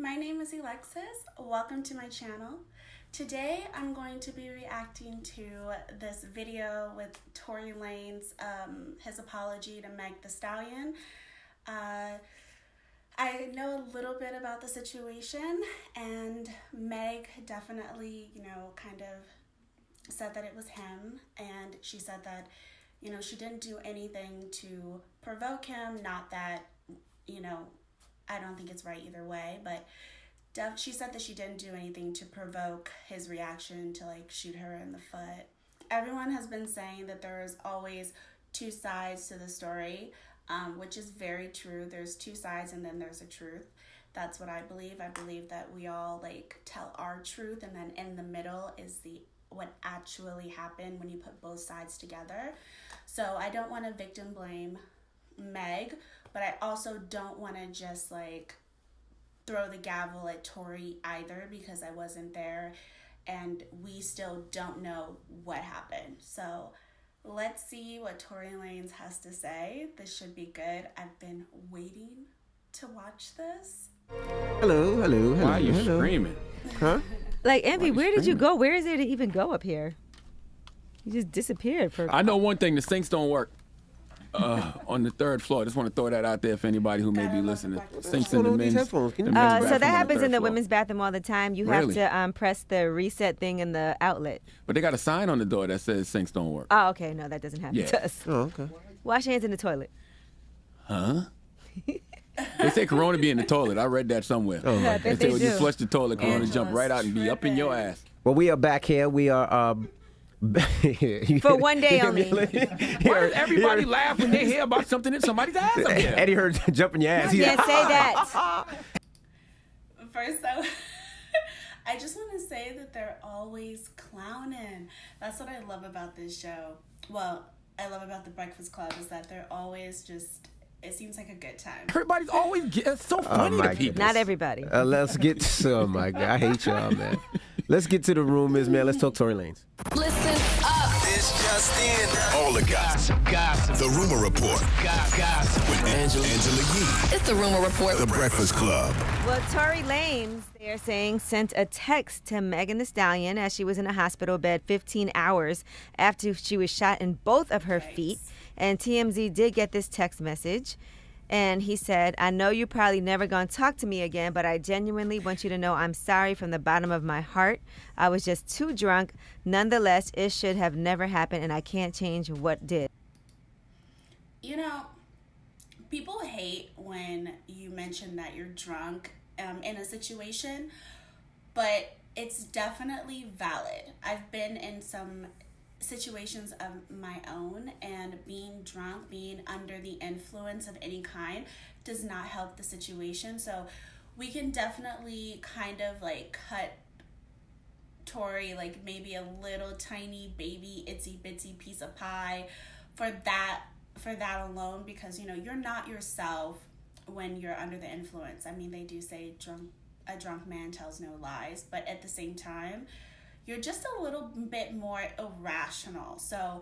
My name is Alexis. Welcome to my channel. Today I'm going to be reacting to this video with Tory Lanez, his apology to Megan Thee Stallion. I know a little bit about the situation, and Meg definitely, kind of said that it was him, and she said that, she didn't do anything to provoke him. Not that, I don't think it's right either way, but she said that she didn't do anything to provoke his reaction to shoot her in the foot. Everyone has been saying that there is always two sides to the story, which is very true. There's two sides and then there's a truth. That's what I believe. I believe that we all tell our truth, and then in the middle is what actually happened when you put both sides together. So I don't want to victim blame Meg, but I also don't want to just throw the gavel at Tory either, because I wasn't there and we still don't know what happened. So let's see what Tory Lanez has to say. This should be good. I've been waiting to watch this. Hello. Why are you screaming? Huh? Envy, where did you go? Where is there to even go up here? You just disappeared for. I know one thing: the sinks don't work on the third floor. I just want to throw that out there for anybody who may be listening. Sinks in the men's. So that happens in the women's bathroom all the time. You have to press the reset thing in the outlet. But they got a sign on the door that says sinks don't work. Oh, okay. No, that doesn't happen to us. Oh, okay. Wash your hands in the toilet. Huh? They say Corona be in the toilet. I read that somewhere. Oh, I my bet They say they when you do. flush the toilet, Corona Angela's jump right out and be up in your tripping. ass. Well, we are back here. We are For one day only. Why does everybody laugh when they hear about something in somebody's ass up here? Eddie heard jumping your ass. You He's can't like, say that. First, though, I just want to say that they're always clowning. That's what I love about this show. Well, I love about The Breakfast Club is that they're always just, it seems like a good time. Everybody's always it's so funny my to people. Not everybody. Let's get to, oh my God, I hate y'all, man. Let's get to the rumors, man. Let's talk Tory Lanez. Listen up. It's just in. All the gossip. The Rumor Report. Gossip. With Angela Yee. It's the Rumor Report. The Breakfast Club. Well, Tory Lanez, they're saying, sent a text to Megan Thee Stallion as she was in a hospital bed 15 hours after she was shot in both of her feet. And TMZ did get this text message. And he said, I know you're probably never going to talk to me again, but I genuinely want you to know I'm sorry from the bottom of my heart. I was just too drunk. Nonetheless, it should have never happened, and I can't change what did. People hate when you mention that you're drunk in a situation, but it's definitely valid. I've been in some situations of my own, and being drunk, being under the influence of any kind does not help the situation. So we can definitely kind of cut Tory maybe a little tiny baby itsy bitsy piece of pie for that alone, because you're not yourself when you're under the influence. I mean, they do say a drunk man tells no lies, but at the same time you're just a little bit more irrational. So,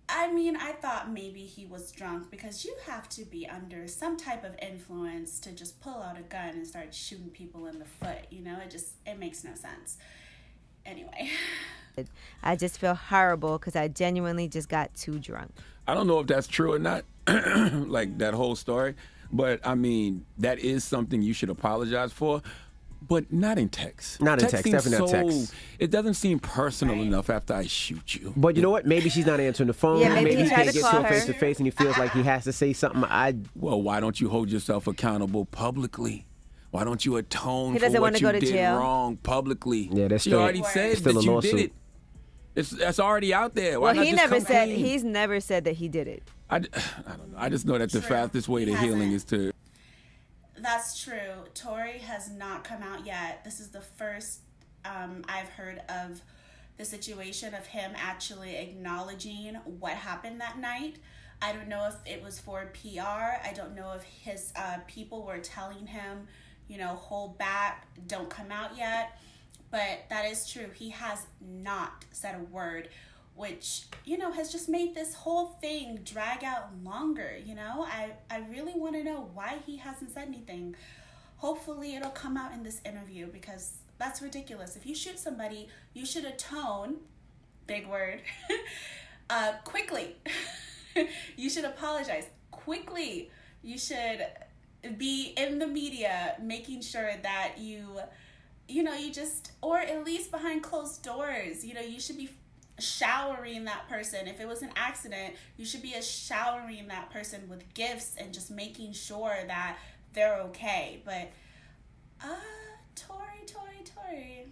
I mean, I thought maybe he was drunk, because you have to be under some type of influence to just pull out a gun and start shooting people in the foot. It makes no sense. Anyway. I just feel horrible because I genuinely just got too drunk. I don't know if that's true or not, that whole story. But, I mean, that is something you should apologize for. But not in text. Not in text, seems definitely not text. It doesn't seem personal enough after I shoot you. But you know what? Maybe she's not answering the phone. Yeah, maybe he he tried can't to get call to her her. face to face, and he feels like he has to say something. Well, why don't you hold yourself accountable publicly? Why don't you atone He for doesn't what wanna you go to did jail. wrong publicly? Yeah, that's she still- already said still that a you lawsuit. did it. That's already out there. Why Well, not he just never come said, clean? he's never said that he did it. I don't know. I just know that the True. fastest way He to healing hasn't. is to... That's true. Tory has not come out yet. This is the first I've heard of the situation of him actually acknowledging what happened that night. I don't know if it was for PR. I don't know if his people were telling him, hold back, don't come out yet. But that is true. He has not said a word, which, has just made this whole thing drag out longer. I really want to know why he hasn't said anything. hopefully it'll come out in this interview, because that's ridiculous. If you shoot somebody, you should atone, big word, quickly. You should apologize quickly. You should be in the media making sure that you just, or at least behind closed doors, you should be showering that person. If it was an accident, you should be showering that person with gifts and just making sure that they're okay. But Tory,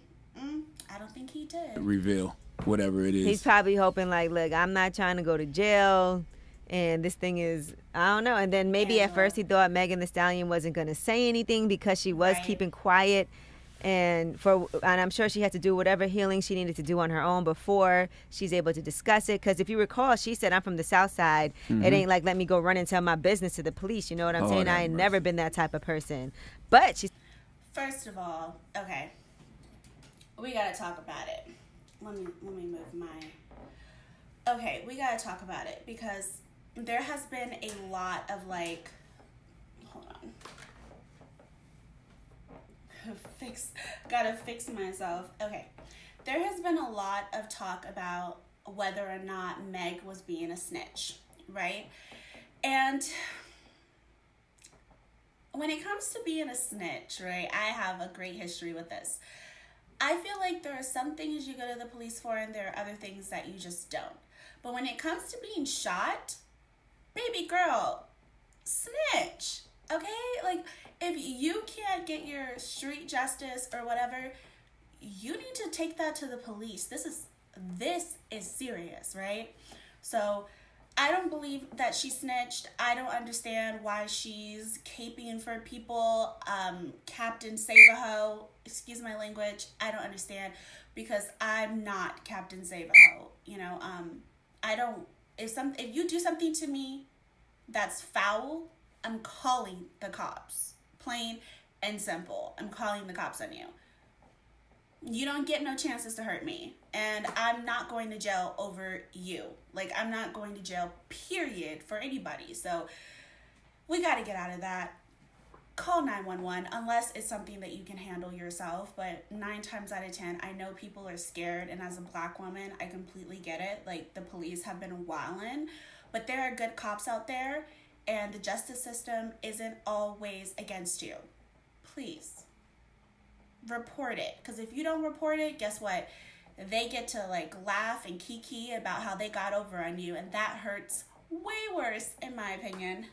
I don't think he did. Reveal whatever it is. He's probably hoping like, look, I'm not trying to go to jail, and this thing is, I don't know. And then maybe at first he thought Megan Thee Stallion wasn't going to say anything because she was keeping quiet. And I'm sure she had to do whatever healing she needed to do on her own before she's able to discuss it. Because if you recall, she said, I'm from the South Side. It ain't like, let me go run and tell my business to the police. You know what I'm saying? I ain't never been that type of person. But she's... First of all, okay, we got to talk about it. Let me move my... Okay, we got to talk about it because there has been a lot of like... Hold on. Gotta fix myself. Okay. There has been a lot of talk about whether or not Meg was being a snitch, right? And when it comes to being a snitch, right, I have a great history with this. I feel like there are some things you go to the police for and there are other things that you just don't. But when it comes to being shot, baby girl, snitch, okay? Like, if you can't get your street justice or whatever, you need to take that to the police. This is serious, right? So I don't believe that she snitched. I don't understand why she's caping for people. Captain Save-A-Ho, excuse my language. I don't understand because I'm not Captain Save-A-Ho. If you do something to me that's foul, I'm calling the cops. Plain and simple. I'm calling the cops on you. You don't get no chances to hurt me. And I'm not going to jail over you. Like, I'm not going to jail, period, for anybody. So, we got to get out of that. Call 911, unless it's something that you can handle yourself. But 9 times out of 10, I know people are scared. And as a black woman, I completely get it. Like, the police have been wildin'. But there are good cops out there. And the justice system isn't always against you. Please report it. Because if you don't report it, guess what? They get to like laugh and kiki about how they got over on you. And that hurts way worse, in my opinion.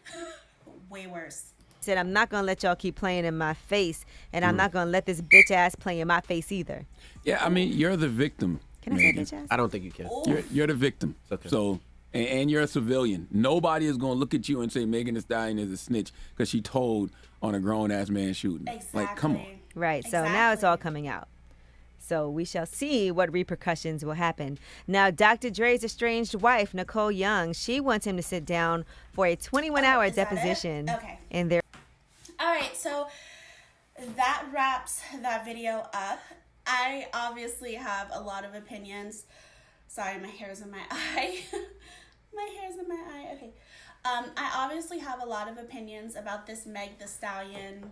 Way worse. Said, I'm not going to let y'all keep playing in my face. And I'm not going to let this bitch ass play in my face either. Yeah, I mean, you're the victim. Can I say bitch ass? I don't think you can. You're the victim. Okay. So... And you're a civilian. Nobody is going to look at you and say Megan Thee Stallion is a snitch because she told on a grown-ass man shooting. Exactly. Like, come on. Right. So now it's all coming out. So we shall see what repercussions will happen. Now, Dr. Dre's estranged wife, Nicole Young, she wants him to sit down for a 21-hour deposition. Okay. In their... All right. So that wraps that video up. I obviously have a lot of opinions. Sorry, my hair's in my eye. My hair's in my eye. Okay. I obviously have a lot of opinions about this Meg Thee Stallion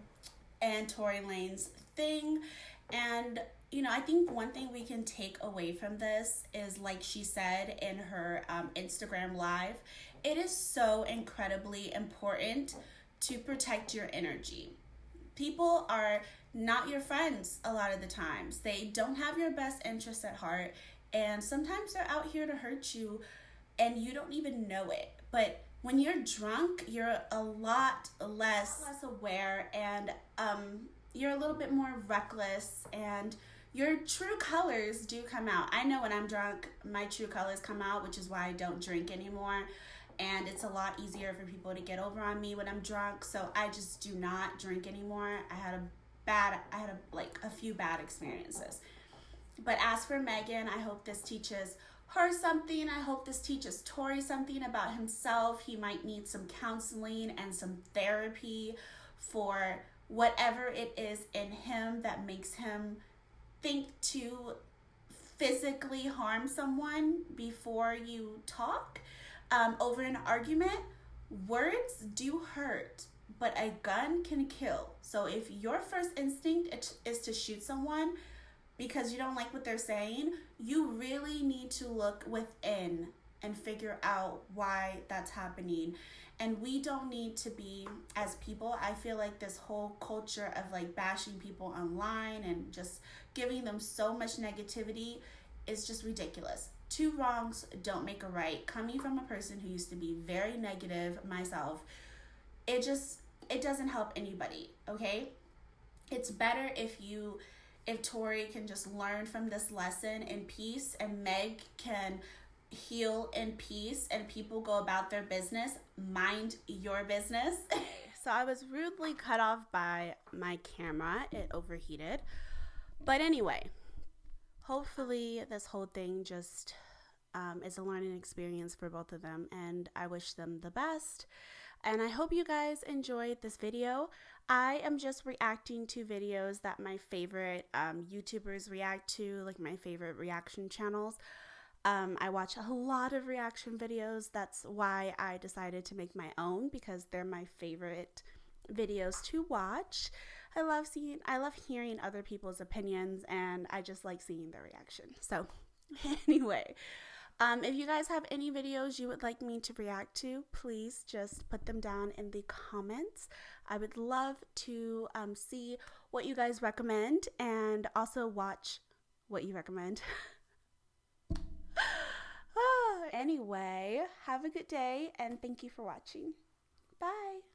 and Tory Lanez thing. And, I think one thing we can take away from this is, like she said in her Instagram Live, it is so incredibly important to protect your energy. People are not your friends a lot of the times. They don't have your best interests at heart. And sometimes they're out here to hurt you and you don't even know it. But when you're drunk, you're a lot less aware and you're a little bit more reckless and your true colors do come out. I know when I'm drunk, my true colors come out, which is why I don't drink anymore. And it's a lot easier for people to get over on me when I'm drunk. So I just do not drink anymore. I had a few bad experiences. But as for Megan, I hope this teaches her something. I hope this teaches Tory something about himself. He might need some counseling and some therapy for whatever it is in him that makes him think to physically harm someone before you talk over an argument. Words do hurt, but a gun can kill. So if your first instinct is to shoot someone because you don't like what they're saying, you really need to look within and figure out why that's happening. And we don't need to be, as people, I feel like this whole culture of like bashing people online and just giving them so much negativity is just ridiculous. Two wrongs don't make a right. Coming from a person who used to be very negative myself, it doesn't help anybody, okay? It's better if Tory can just learn from this lesson in peace, and Meg can heal in peace, and people go about their business. Mind your business. So I was rudely cut off by my camera. It overheated. But anyway, hopefully this whole thing just is a learning experience for both of them, and I wish them the best. And I hope you guys enjoyed this video. I am just reacting to videos that my favorite YouTubers react to, like my favorite reaction channels. I watch a lot of reaction videos. That's why I decided to make my own, because they're my favorite videos to watch. I love hearing other people's opinions, and I just like seeing their reaction. So anyway, if you guys have any videos you would like me to react to, please just put them down in the comments. I would love to see what you guys recommend, and also watch what you recommend. Anyway, have a good day, and thank you for watching. Bye.